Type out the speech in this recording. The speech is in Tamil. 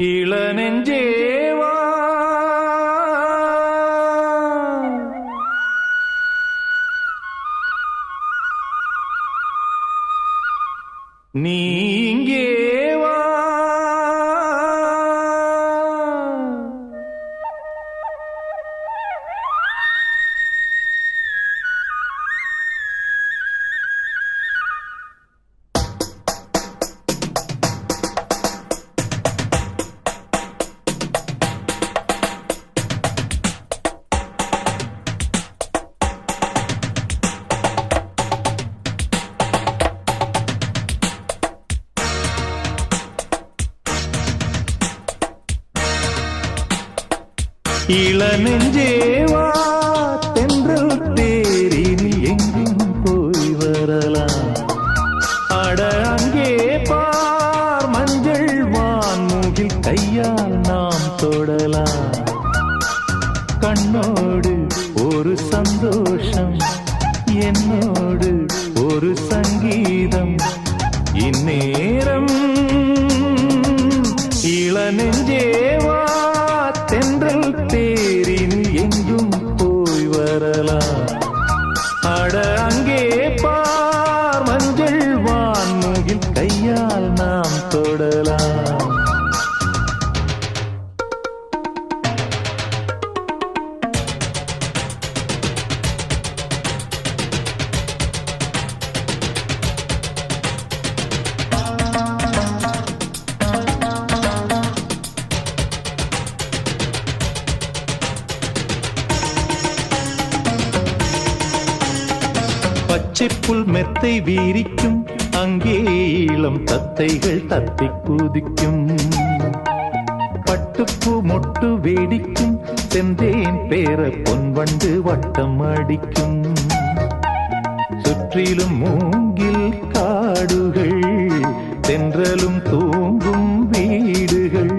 இளநெஞ்சேவா நீ இங்கே வா. இளநெஞ்சேவா தென்றல் தேரினில் எங்கும் போய் வரலாம். அட அங்கே பார் மஞ்சள் வான்மூகில் கையால் நாம் தொடலாம். கண்ணோடு ஒரு சந்தோஷம், என்னோடு ஒரு சங்கீதம். இந்நேரம் இளநெஞ்சேவா தென்றல் தேரின் எங்கும் போய் வரலாம். அட அங்கே பார் மஞ்சள் வான்மூகில் கையால் நாம் தொடலாம். பச்சைப்புல் மெத்தை வீரிக்கும், அங்கே இளம் தத்தைகள் தத்தி குதிக்கும். பட்டுப்பூ மொட்டு வேடிக்கும், சென்றேன் பேர பொன்வண்டு வட்டம் அடிக்கும். சுற்றிலும் மூங்கில் காடுகள், தென்றலும் தூங்கும் வீடுகள்.